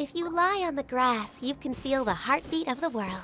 If you lie on the grass, you can feel the heartbeat of the world.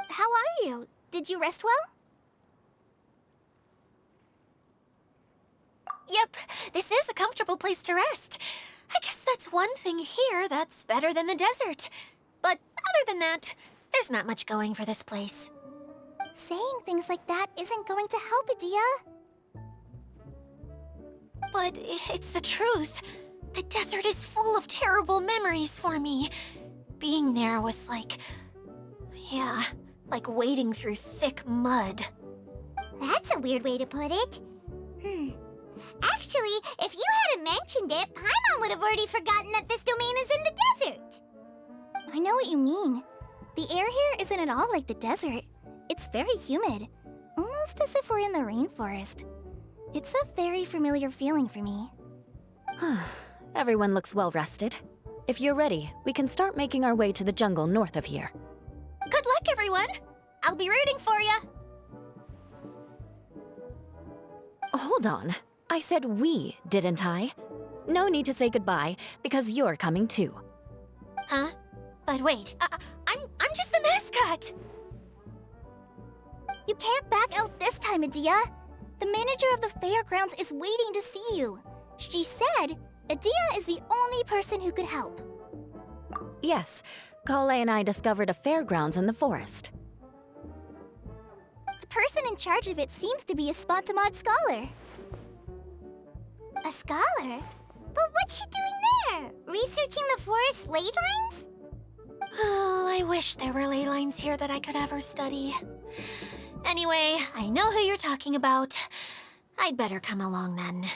How are you? Did you rest well? Yep, this is a comfortable place to rest. I guess that's one thing here that's better than the desert. But other than that, there's not much going for this place. Saying things like that isn't going to help, Adia. But it's the truth. The desert is full of terrible memories for me. Being there was like... yeah, like wading through thick mud. That's a weird way to put it. Actually, if you hadn't mentioned it, Paimon would have already forgotten that this domain is in the desert. I know what you mean. The air here isn't at all like the desert. It's very humid, almost as if we're in the rainforest. It's a very familiar feeling for me. Everyone looks well rested. If you're ready, we can start making our way to the jungle north of here. Good luck, everyone! I'll be rooting for you! Hold on. I said we, didn't I? No need to say goodbye, because you're coming too. Huh? But wait, I'm just the mascot! You can't back out this time, Adia. The manager of the fairgrounds is waiting to see you. She said Adia is the only person who could help. Yes, Kale and I discovered a fairgrounds in the forest. The person in charge of it seems to be a Spontamod scholar. A scholar? But what's she doing there? Researching the forest ley lines? Oh, I wish there were ley lines here that I could ever study. Anyway, I know who you're talking about. I'd better come along then.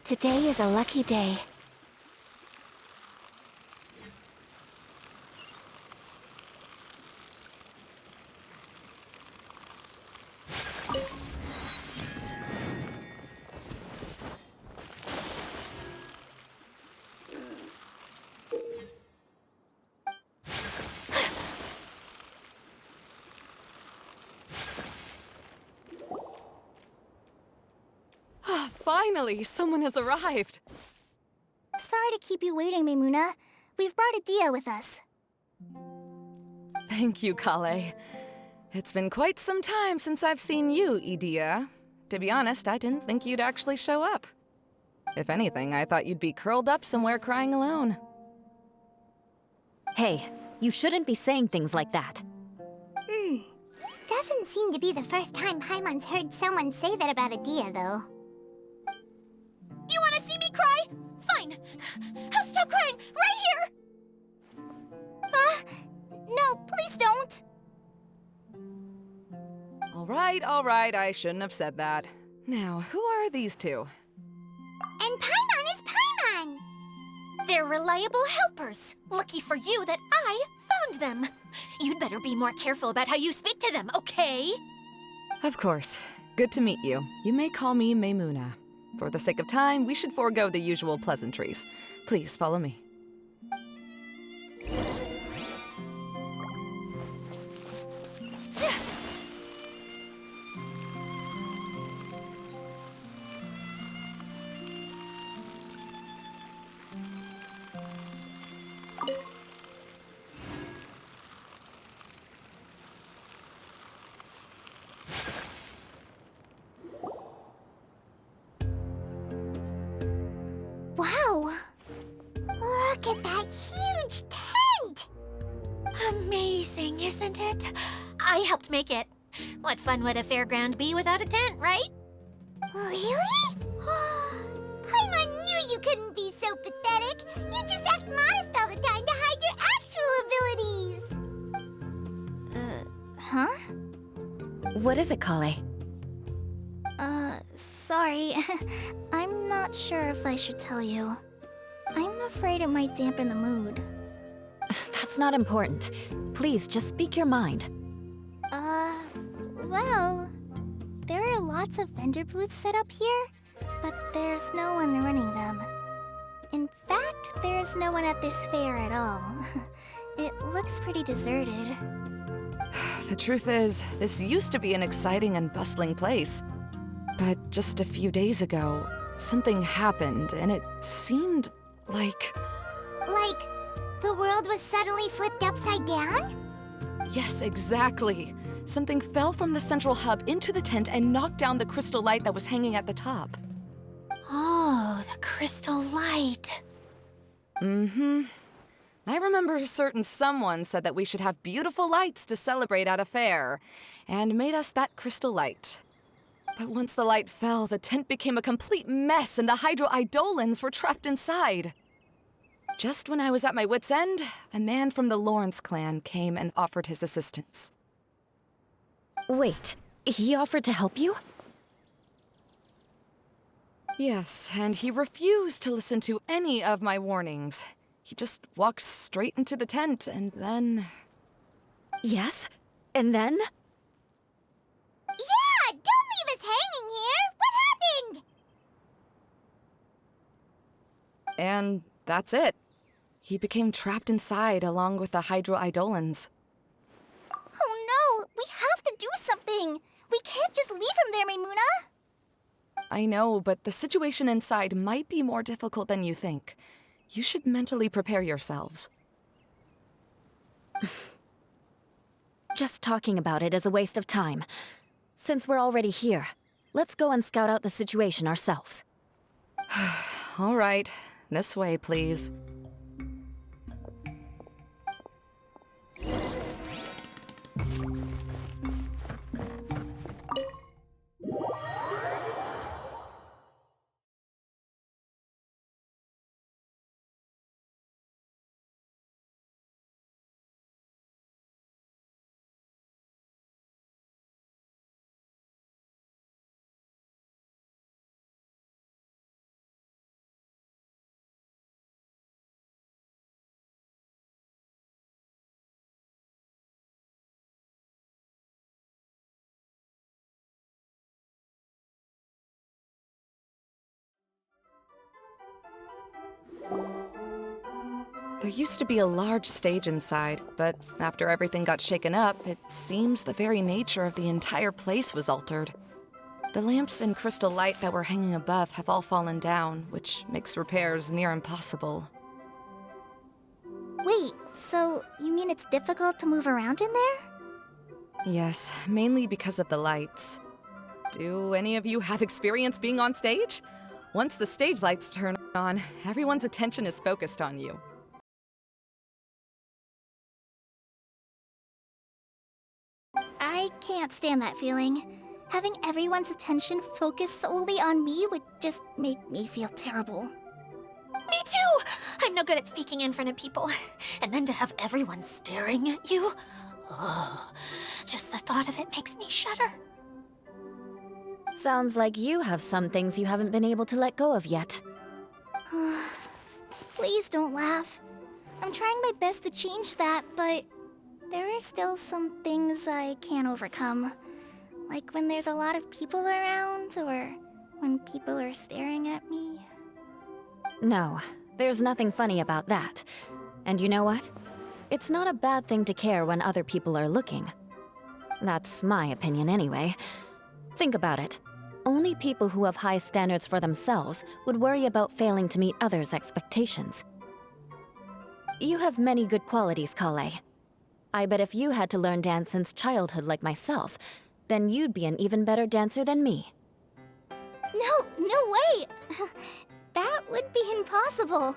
Today is a lucky day. Finally, someone has arrived. Sorry to keep you waiting, Maimuna. We've brought Adia with us. Thank you, Kale. It's been quite some time since I've seen you, Idia. To be honest, I didn't think you'd actually show up. If anything, I thought you'd be curled up somewhere crying alone. Hey, you shouldn't be saying things like that. Doesn't seem to be the first time Paimon's heard someone say that about Adia, though. You want to see me cry? Fine. I'll stop crying right here. No, please don't! All right, I shouldn't have said that. Now, who are these two? And Paimon is Paimon! They're reliable helpers. Lucky for you that I found them. You'd better be more careful about how you speak to them, okay? Of course. Good to meet you. You may call me Maimuna. For the sake of time, we should forego the usual pleasantries. Please follow me. Wow! Look at that huge tent! Amazing, isn't it? I helped make it. What fun would a fairground be without a tent, right? Really? Paimon knew you couldn't be so pathetic. You just act modest all the time to hide your actual abilities. Huh? What is it, Kale? Sorry. I'm not sure if I should tell you. I'm afraid it might dampen the mood. That's not important. Please, just speak your mind. Well, there are lots of vendor booths set up here, but there's no one running them. In fact, there's no one at this fair at all. It looks pretty deserted. The truth is, this used to be an exciting and bustling place. But just a few days ago, something happened, and it seemed like... Like, the world was suddenly flipped upside down? Yes, exactly. Something fell from the central hub into the tent and knocked down the crystal light that was hanging at the top. Oh, the crystal light. Mm-hmm. I remember a certain someone said that we should have beautiful lights to celebrate at a fair, and made us that crystal light. But once the light fell, the tent became a complete mess and the hydro-eidolons were trapped inside. Just when I was at my wit's end, a man from the Lawrence clan came and offered his assistance. Wait, he offered to help you? Yes, and he refused to listen to any of my warnings. He just walked straight into the tent, and then... Yes? And then? Yeah! Don't leave us hanging here! What happened? And that's it. He became trapped inside along with the hydro-eidolons. Oh no! We have to do something! We can't just leave him there, Maimuna! I know, but the situation inside might be more difficult than you think. You should mentally prepare yourselves. Just talking about it is a waste of time. Since we're already here, let's go and scout out the situation ourselves. All right, this way, please. There used to be a large stage inside, but after everything got shaken up, it seems the very nature of the entire place was altered. The lamps and crystal light that were hanging above have all fallen down, which makes repairs near impossible. Wait, so you mean it's difficult to move around in there? Yes, mainly because of the lights. Do any of you have experience being on stage? Once the stage lights turn on, everyone's attention is focused on you. I can't stand that feeling. Having everyone's attention focused solely on me would just make me feel terrible. Me too! I'm no good at speaking in front of people. And then to have everyone staring at you. Oh, just the thought of it makes me shudder. Sounds like you have some things you haven't been able to let go of yet. Please don't laugh. I'm trying my best to change that, but there are still some things I can't overcome. Like when there's a lot of people around, or when people are staring at me. No, there's nothing funny about that. And you know what? It's not a bad thing to care when other people are looking. That's my opinion anyway. Think about it. Only people who have high standards for themselves would worry about failing to meet others' expectations. You have many good qualities, Kale. I bet if you had to learn dance since childhood like myself, then you'd be an even better dancer than me. No way! That would be impossible.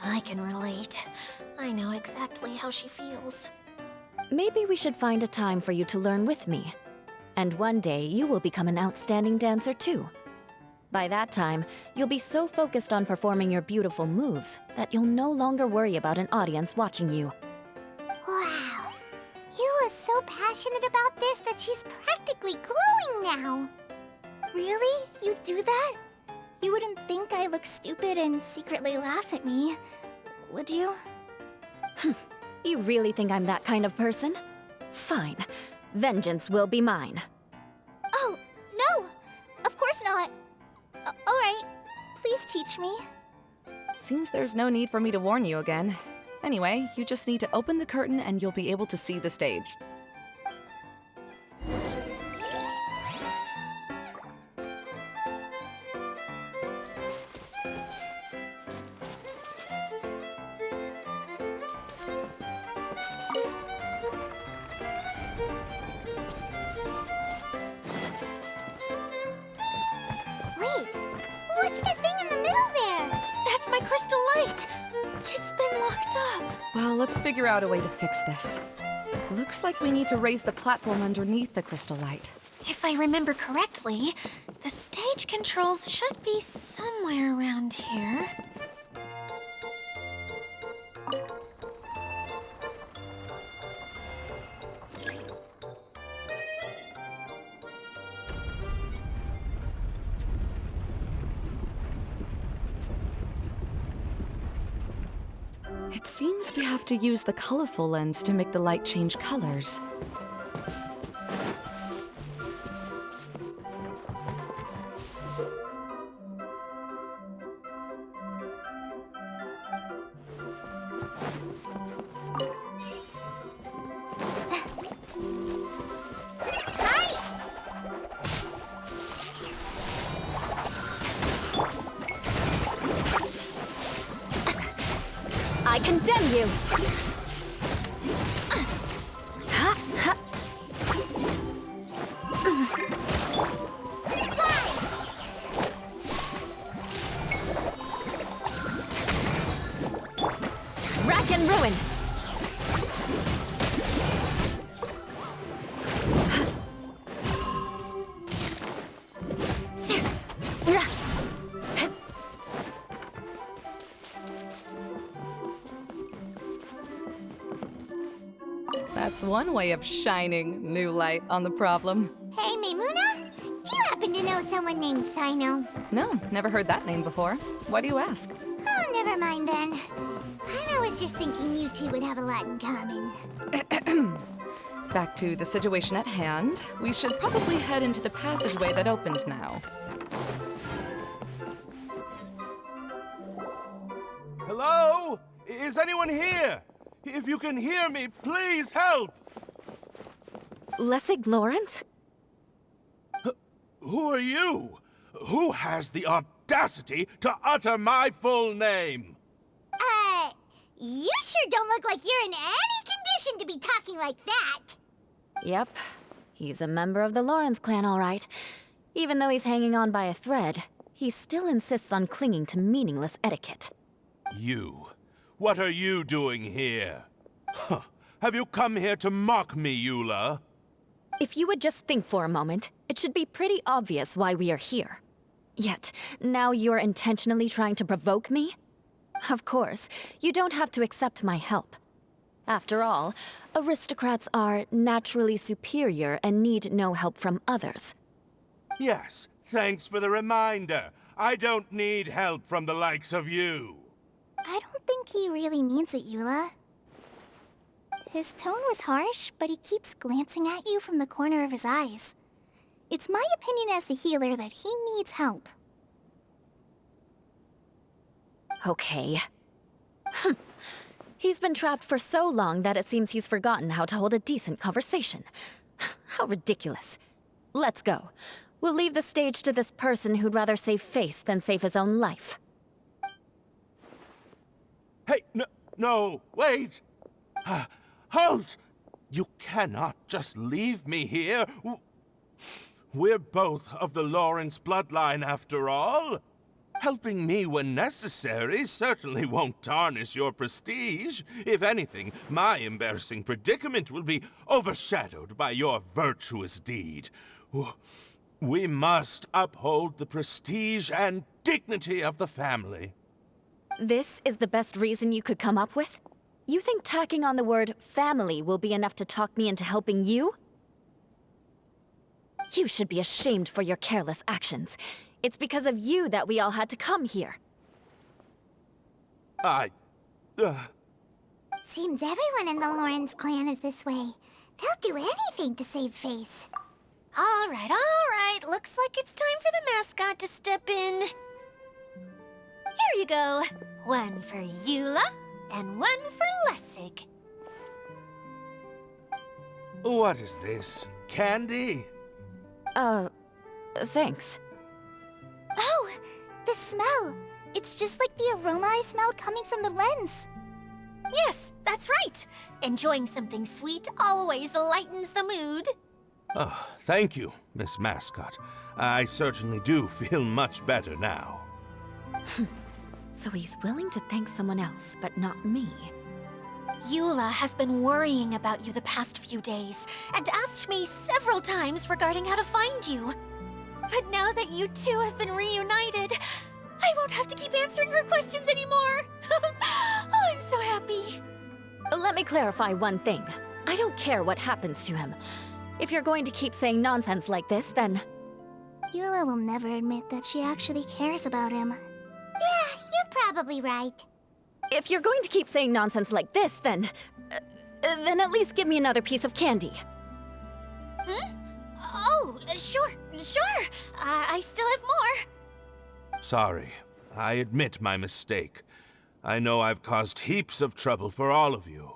I can relate. I know exactly how she feels. Maybe we should find a time for you to learn with me. And one day, you will become an outstanding dancer too. By that time, you'll be so focused on performing your beautiful moves that you'll no longer worry about an audience watching you. Wow. You are so passionate about this that she's practically glowing now. Really? You do that? You wouldn't think I look stupid and secretly laugh at me, would you? You really think I'm that kind of person? Fine. Vengeance will be mine. Oh, no! Of course not. Alright, please teach me. Seems there's no need for me to warn you again. Anyway, you just need to open the curtain and you'll be able to see the stage. Wait, what's the thing in the middle there? That's my crystal light! It's been locked up. Well, let's figure out a way to fix this. Looks like we need to raise the platform underneath the crystal light. If I remember correctly, the stage controls should be somewhere around here. It seems we have to use the colorful lens to make the light change colors. I condemn you! Rack and ruin! That's one way of shining new light on the problem. Hey, Maymuna? Do you happen to know someone named Sino? No, never heard that name before. Why do you ask? Oh, never mind then. I was just thinking you two would have a lot in common. Back to the situation at hand. We should probably head into the passageway that opened now. Hello? Is anyone here? If you can hear me, please help! Lessig Lawrence? Who are you? Who has the audacity to utter my full name? You sure don't look like you're in any condition to be talking like that. Yep, he's a member of the Lawrence clan, all right. Even though he's hanging on by a thread, he still insists on clinging to meaningless etiquette. You. What are you doing here? Huh. Have you come here to mock me, Eula? If you would just think for a moment, it should be pretty obvious why we are here. Yet, now you're intentionally trying to provoke me? Of course, you don't have to accept my help. After all, aristocrats are naturally superior and need no help from others. Yes, thanks for the reminder. I don't need help from the likes of you. I don't think he really means it, Eula. His tone was harsh, but he keeps glancing at you from the corner of his eyes. It's my opinion as the healer that he needs help. Okay. He's been trapped for so long that it seems he's forgotten how to hold a decent conversation. How ridiculous. Let's go. We'll leave the stage to this person who'd rather save face than save his own life. Hey, no, wait! Halt! You cannot just leave me here. We're both of the Lawrence bloodline, after all. Helping me when necessary certainly won't tarnish your prestige. If anything, my embarrassing predicament will be overshadowed by your virtuous deed. We must uphold the prestige and dignity of the family. This is the best reason you could come up with? You think tacking on the word family will be enough to talk me into helping you? You should be ashamed for your careless actions. It's because of you that we all had to come here. Seems everyone in the Lawrence clan is this way. They'll do anything to save face. All right. Looks like it's time for the mascot to step in. Here you go. One for Eula, and one for Lessig. What is this? Candy? Thanks. Oh, the smell. It's just like the aroma I smelled coming from the lens. Yes, that's right. Enjoying something sweet always lightens the mood. Oh, thank you, Miss Mascot. I certainly do feel much better now. So he's willing to thank someone else, but not me. Eula has been worrying about you the past few days and asked me several times regarding how to find you. But now that you two have been reunited, I won't have to keep answering her questions anymore. Oh, I'm so happy. Let me clarify one thing. I don't care what happens to him. If you're going to keep saying nonsense like this, then... Eula will never admit that she actually cares about him. Yeah, you're probably right. If you're going to keep saying nonsense like this, then at least give me another piece of candy. Oh, sure. I still have more. Sorry. I admit my mistake. I know I've caused heaps of trouble for all of you.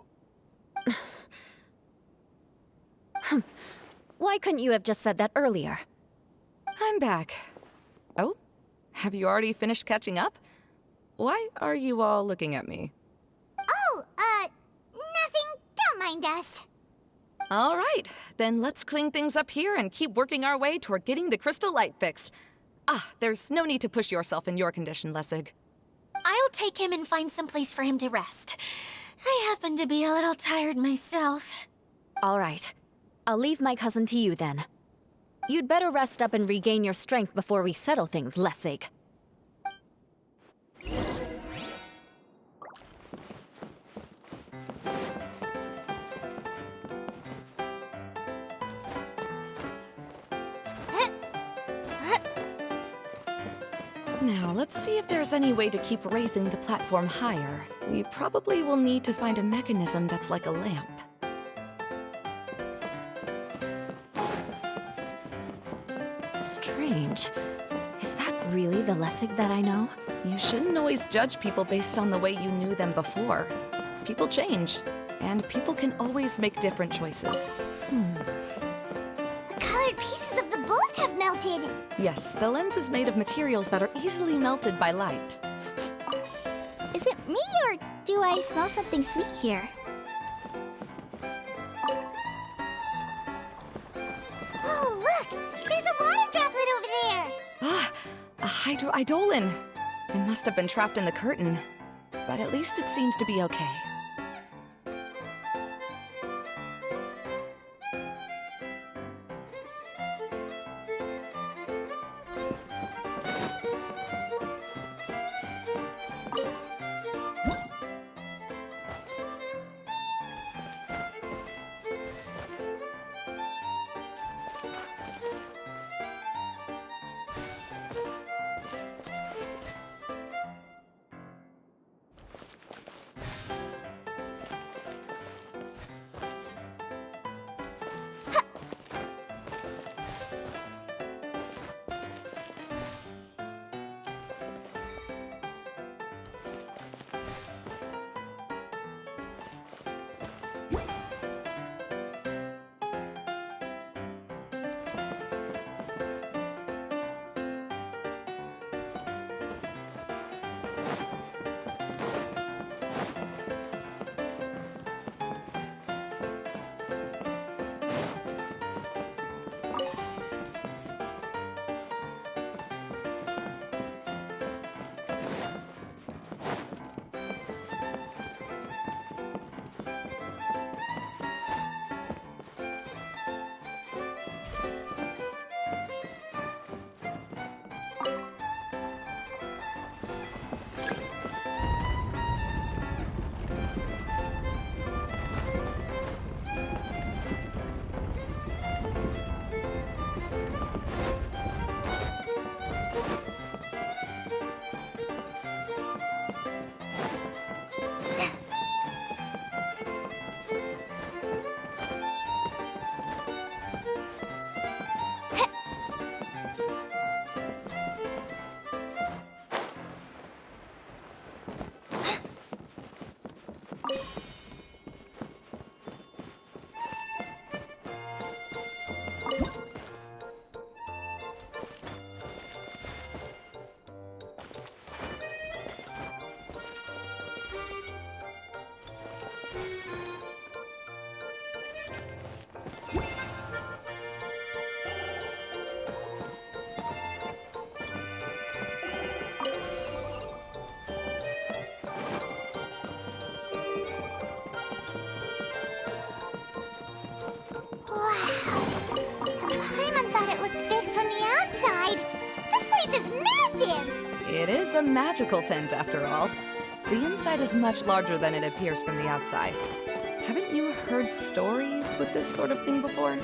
Why couldn't you have just said that earlier? I'm back. Oh? Have you already finished catching up? Why are you all looking at me? Oh, nothing. Don't mind us. All right, then let's clean things up here and keep working our way toward getting the crystal light fixed. There's no need to push yourself in your condition, Lessig. I'll take him and find some place for him to rest. I happen to be a little tired myself. All right. I'll leave my cousin to you then. You'd better rest up and regain your strength before we settle things, Lessig. Now, let's see if there's any way to keep raising the platform higher. We probably will need to find a mechanism that's like a lamp. Strange. Is that really the Lessig that I know? You shouldn't always judge people based on the way you knew them before. People change, and people can always make different choices. The colored pieces of the bolt have melted. melted. Yes, the lens is made of materials that are easily melted by light. Is it me, or do I smell something sweet here? Oh, look! There's a water droplet over there! Ah, a hydroidolin. It must have been trapped in the curtain. But at least it seems to be okay. It is a magical tent, after all. The inside is much larger than it appears from the outside. Haven't you heard stories with this sort of thing before?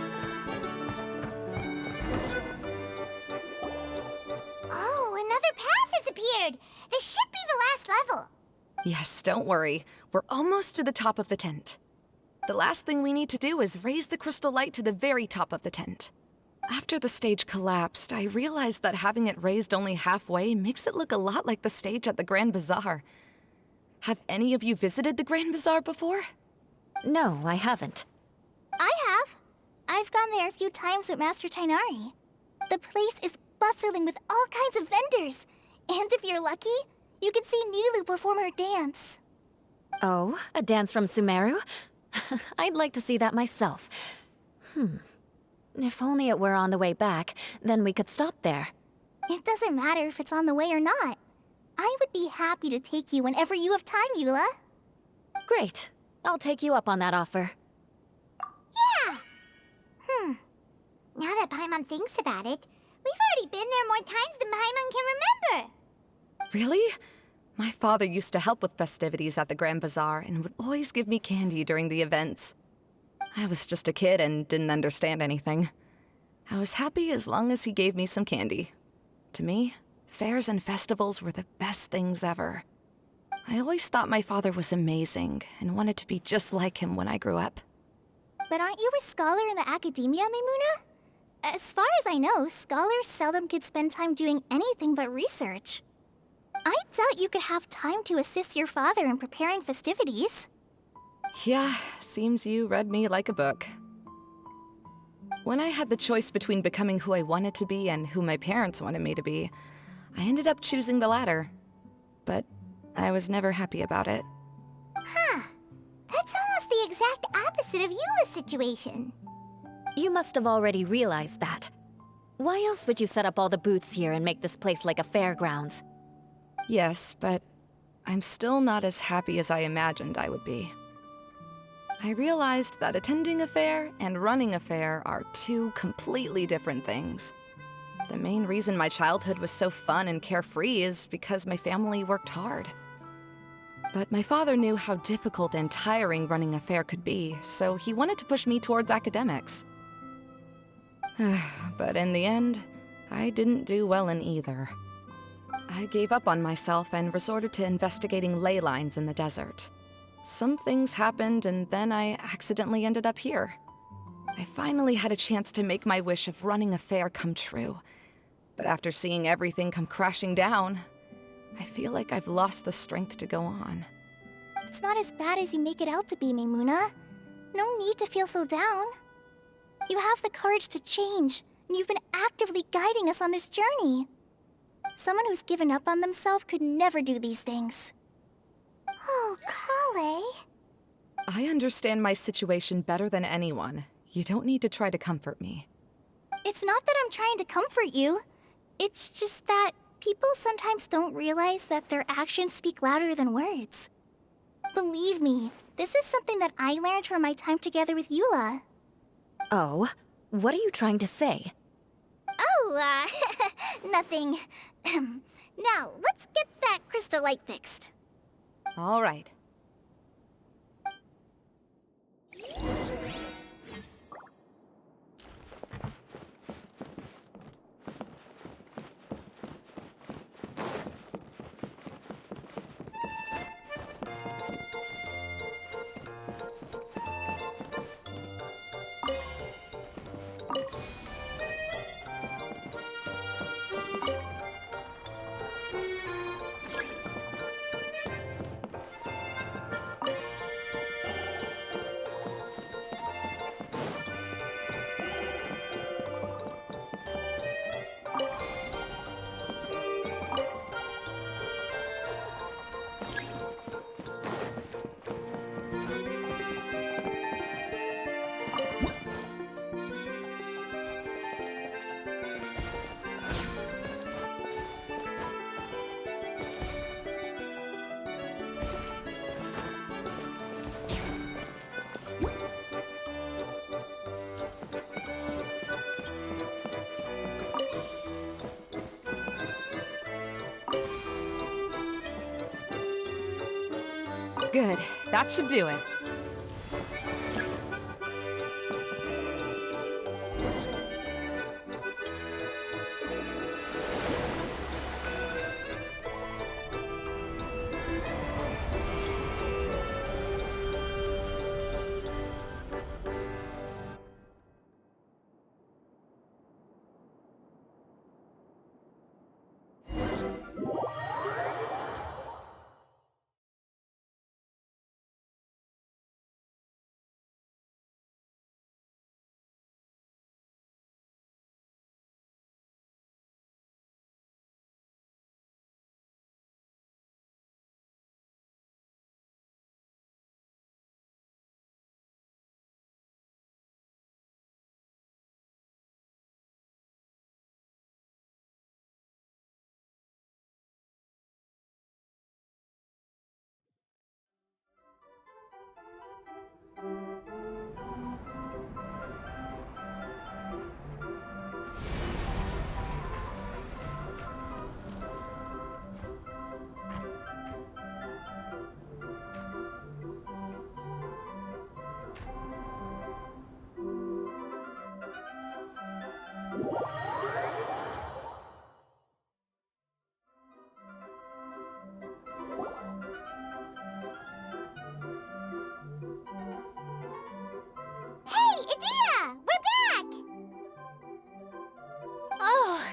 Oh, another path has appeared! This should be the last level. Yes, don't worry. We're almost to the top of the tent. The last thing we need to do is raise the crystal light to the very top of the tent. After the stage collapsed, I realized that having it raised only halfway makes it look a lot like the stage at the Grand Bazaar. Have any of you visited the Grand Bazaar before? No, I haven't. I have. I've gone there a few times with Master Tainari. The place is bustling with all kinds of vendors. And if you're lucky, you can see Nulu perform her dance. Oh, a dance from Sumeru? I'd like to see that myself. If only it were on the way back, then we could stop there. It doesn't matter if it's on the way or not. I would be happy to take you whenever you have time, Eula. Great. I'll take you up on that offer. Yeah! Now that Paimon thinks about it, we've already been there more times than Paimon can remember. Really? My father used to help with festivities at the Grand Bazaar and would always give me candy during the events. I was just a kid and didn't understand anything. I was happy as long as he gave me some candy. To me, fairs and festivals were the best things ever. I always thought my father was amazing and wanted to be just like him when I grew up. But aren't you a scholar in the academia, Mimuna? As far as I know, scholars seldom could spend time doing anything but research. I doubt you could have time to assist your father in preparing festivities. Yeah, seems you read me like a book. When I had the choice between becoming who I wanted to be and who my parents wanted me to be, I ended up choosing the latter. But I was never happy about it. Huh. That's almost the exact opposite of Eula's situation. You must have already realized that. Why else would you set up all the booths here and make this place like a fairgrounds? Yes, but I'm still not as happy as I imagined I would be. I realized that attending a fair and running a fair are two completely different things. The main reason my childhood was so fun and carefree is because my family worked hard. But my father knew how difficult and tiring running a fair could be, so he wanted to push me towards academics. But in the end, I didn't do well in either. I gave up on myself and resorted to investigating ley lines in the desert. Some things happened, and then I accidentally ended up here. I finally had a chance to make my wish of running a fair come true. But after seeing everything come crashing down, I feel like I've lost the strength to go on. It's not as bad as you make it out to be, Maimuna. No need to feel so down. You have the courage to change, and you've been actively guiding us on this journey. Someone who's given up on themselves could never do these things. Oh, Kale. I understand my situation better than anyone. You don't need to try to comfort me. It's not that I'm trying to comfort you. It's just that people sometimes don't realize that their actions speak louder than words. Believe me, this is something that I learned from my time together with Eula. Oh, what are you trying to say? Oh, nothing. Now, let's get that crystal light fixed. All right. Good. That should do it. Hey, Adina! We're back! Oh,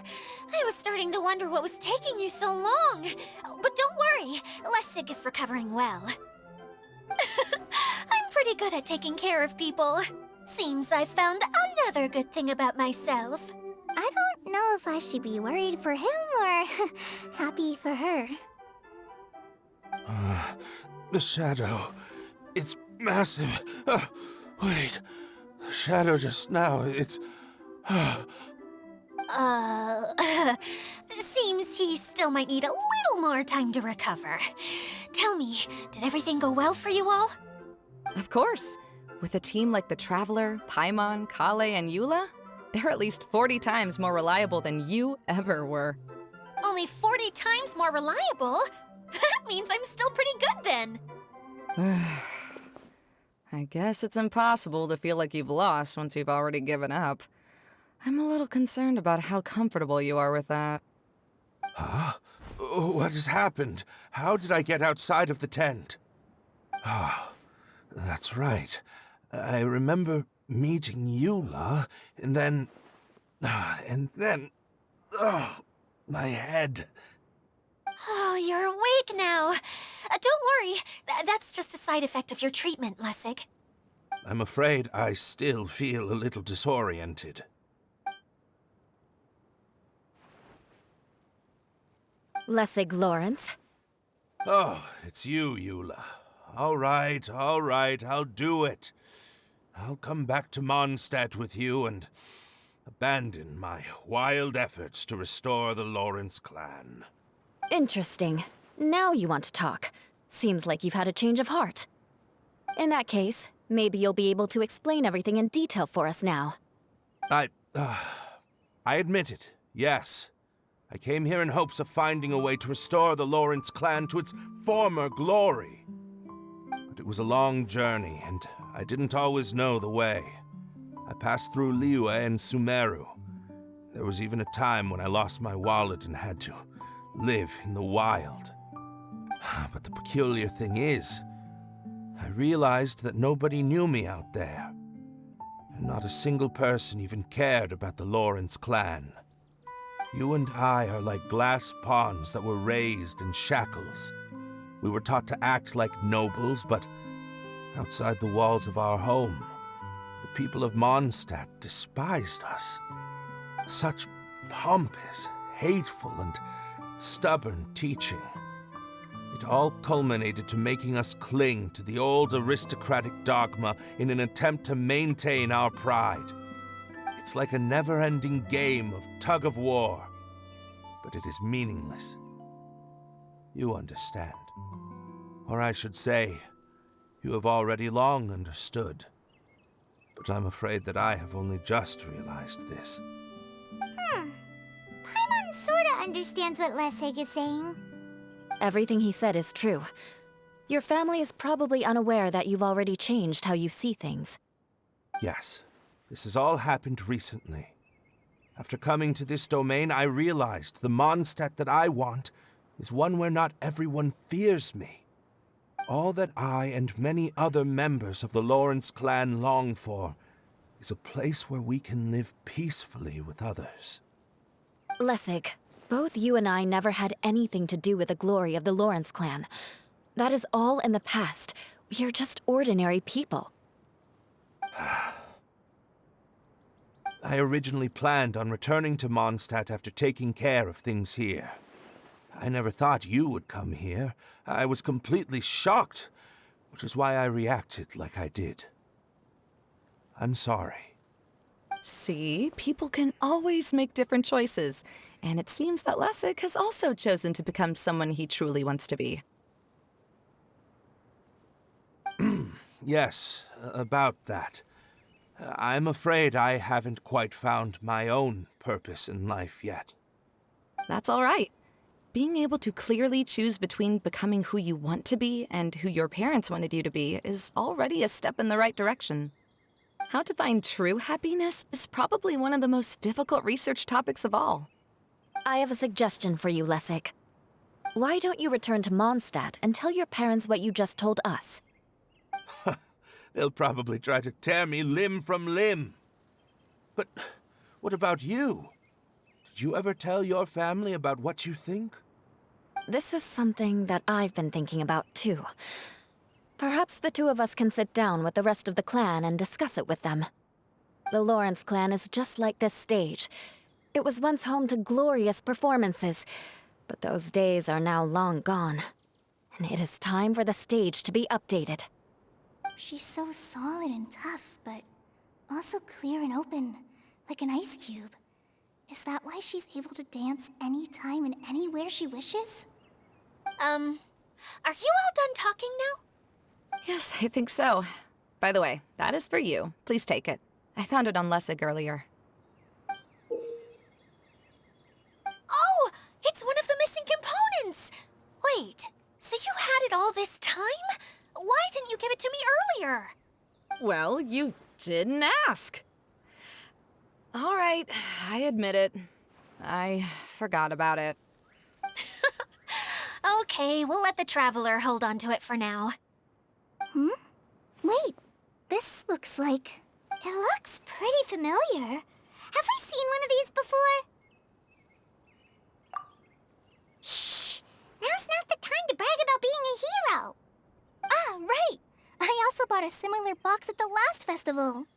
I was starting to wonder what was taking you so long. But don't worry, Lessig is recovering well. I'm pretty good at taking care of people. Seems I found another good thing about myself. I don't know if I should be worried for him or happy for her. The shadow. It's massive. Wait. The shadow just now. It's. Seems he still might need a little more time to recover. Tell me, did everything go well for you all? Of course. With a team like the Traveler, Paimon, Kale, and Eula, they're at least 40 times more reliable than you ever were. Only 40 times more reliable? That means I'm still pretty good then. I guess it's impossible to feel like you've lost once you've already given up. I'm a little concerned about how comfortable you are with that. Huh? What has happened? How did I get outside of the tent? Ah, that's right. I remember meeting Eula, and then... Oh, my head. Oh, you're awake now. Don't worry. That's just a side effect of your treatment, Lessig. I'm afraid I still feel a little disoriented. Lessig Lawrence. Oh, it's you, Eula. All right, I'll do it. I'll come back to Mondstadt with you and abandon my wild efforts to restore the Lawrence clan. Interesting. Now you want to talk. Seems like you've had a change of heart. In that case, maybe you'll be able to explain everything in detail for us now. I admit it, yes. I came here in hopes of finding a way to restore the Lawrence clan to its former glory. But it was a long journey, and I didn't always know the way. I passed through Liyue and Sumeru. There was even a time when I lost my wallet and had to live in the wild. But the peculiar thing is, I realized that nobody knew me out there. And not a single person even cared about the Lawrence clan. You and I are like glass pawns that were raised in shackles. We were taught to act like nobles, but outside the walls of our home, the people of Mondstadt despised us. Such pompous, hateful, and stubborn teaching. It all culminated to making us cling to the old aristocratic dogma in an attempt to maintain our pride. It's like a never-ending game of tug-of-war, but it is meaningless. You understand. Or I should say, you have already long understood. But I'm afraid that I have only just realized this. Paimon sorta understands what Lessig is saying. Everything he said is true. Your family is probably unaware that you've already changed how you see things. Yes, this has all happened recently. After coming to this domain, I realized the Mondstadt that I want is one where not everyone fears me. All that I and many other members of the Lawrence clan long for is a place where we can live peacefully with others. Lessig, both you and I never had anything to do with the glory of the Lawrence clan. That is all in the past. We are just ordinary people. I originally planned on returning to Mondstadt after taking care of things here. I never thought you would come here. I was completely shocked, which is why I reacted like I did. I'm sorry. See, people can always make different choices, and it seems that Lessig has also chosen to become someone he truly wants to be. Yes, about that. I'm afraid I haven't quite found my own purpose in life yet. That's all right. Being able to clearly choose between becoming who you want to be and who your parents wanted you to be is already a step in the right direction. How to find true happiness is probably one of the most difficult research topics of all. I have a suggestion for you, Lessig. Why don't you return to Mondstadt and tell your parents what you just told us? They'll probably try to tear me limb from limb. But what about you? Did you ever tell your family about what you think? This is something that I've been thinking about, too. Perhaps the two of us can sit down with the rest of the clan and discuss it with them. The Lawrence clan is just like this stage. It was once home to glorious performances, but those days are now long gone. And it is time for the stage to be updated. She's so solid and tough, but also clear and open, like an ice cube. Is that why she's able to dance anytime and anywhere she wishes? Are you all done talking now? Yes, I think so. By the way, that is for you. Please take it. I found it on Lessig earlier. Oh, it's one of the missing components! Wait, so you had it all this time? Why didn't you give it to me earlier? Well, you didn't ask. All right, I admit it. I forgot about it. Okay, we'll let the Traveler hold on to it for now. Wait, this looks like... It looks pretty familiar. Have we seen one of these before? Shh! Now's not the time to brag about being a hero! Ah, right! I also bought a similar box at the last festival.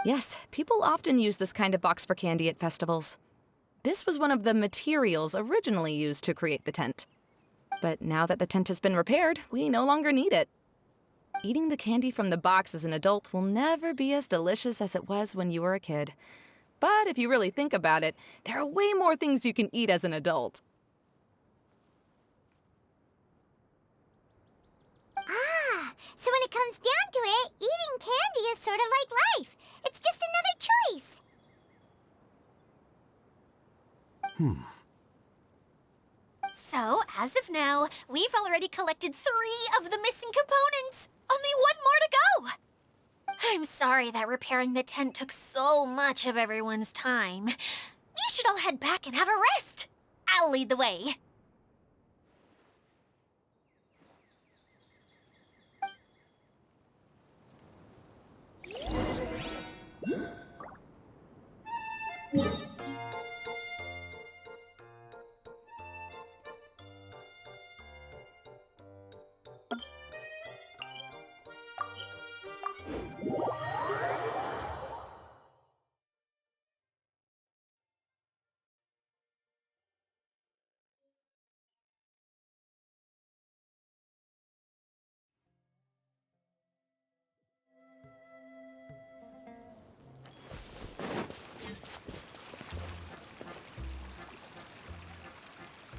Yes, people often use this kind of box for candy at festivals. This was one of the materials originally used to create the tent. But now that the tent has been repaired, we no longer need it. Eating the candy from the box as an adult will never be as delicious as it was when you were a kid. But if you really think about it, there are way more things you can eat as an adult. Ah, so when it comes down to it, eating candy is sort of like life. It's just another choice. So, as of now, we've already collected 3 of the missing components. Only 1 more to go. I'm sorry that repairing the tent took so much of everyone's time. You should all head back and have a rest. I'll lead the way.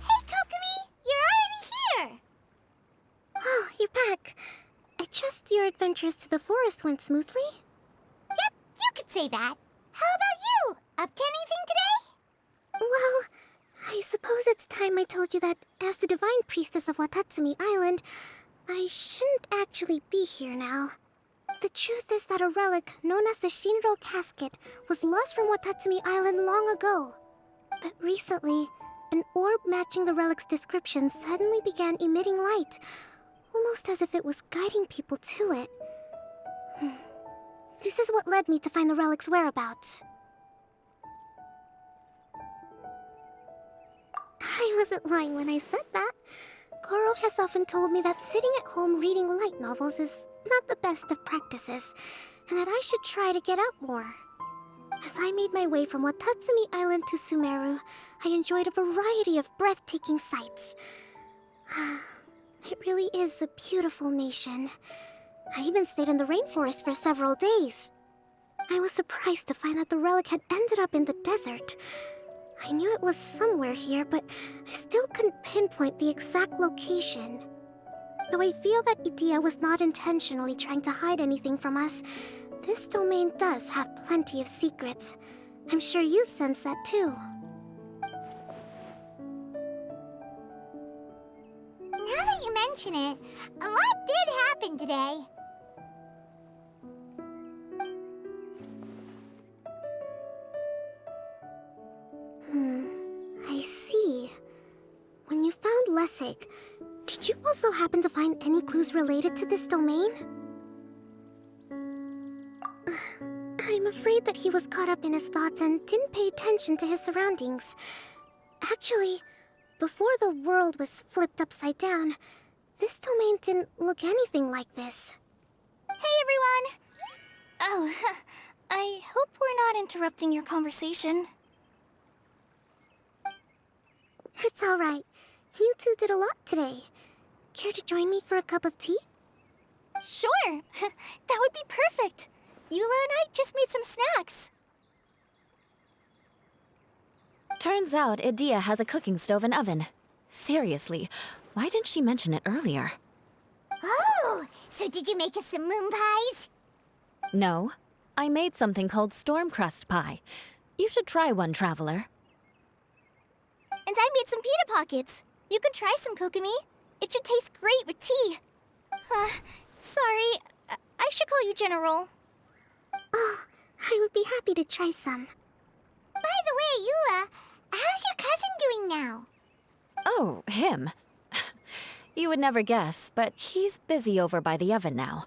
Hey, Kokomi! You're already here! Oh, you're back. I trust your adventures to the forest went smoothly? Yep, you could say that. How about you? Up to anything today? Well, I suppose it's time I told you that as the Divine Priestess of Watatsumi Island, I shouldn't actually be here now. The truth is that a relic known as the Shinro Casket was lost from Watatsumi Island long ago. But recently, an orb matching the relic's description suddenly began emitting light, almost as if it was guiding people to it. This is what led me to find the relic's whereabouts. I wasn't lying when I said that. Goro has often told me that sitting at home reading light novels is not the best of practices, and that I should try to get out more. As I made my way from Watatsumi Island to Sumeru, I enjoyed a variety of breathtaking sights. It really is a beautiful nation. I even stayed in the rainforest for several days. I was surprised to find that the relic had ended up in the desert. I knew it was somewhere here, but I still couldn't pinpoint the exact location. Though I feel that Itia was not intentionally trying to hide anything from us, this domain does have plenty of secrets. I'm sure you've sensed that too. Now that you mention it, a lot did happen today. I see. When you found Lessig, did you also happen to find any clues related to this domain? I'm afraid that he was caught up in his thoughts and didn't pay attention to his surroundings. Actually, before the world was flipped upside down, this domain didn't look anything like this. Hey everyone! Oh, I hope we're not interrupting your conversation. It's all right. You two did a lot today. Care to join me for a cup of tea? Sure! That would be perfect! Eula and I just made some snacks. Turns out Idia has a cooking stove and oven. Seriously, why didn't she mention it earlier? Oh, so did you make us some moon pies? No, I made something called storm crust pie. You should try one, Traveler. And I made some pita pockets. You could try some, Kokomi. It should taste great with tea. Sorry, I should call you General. Oh, I would be happy to try some. By the way, Eula, how's your cousin doing now? Oh, him. You would never guess, but he's busy over by the oven now.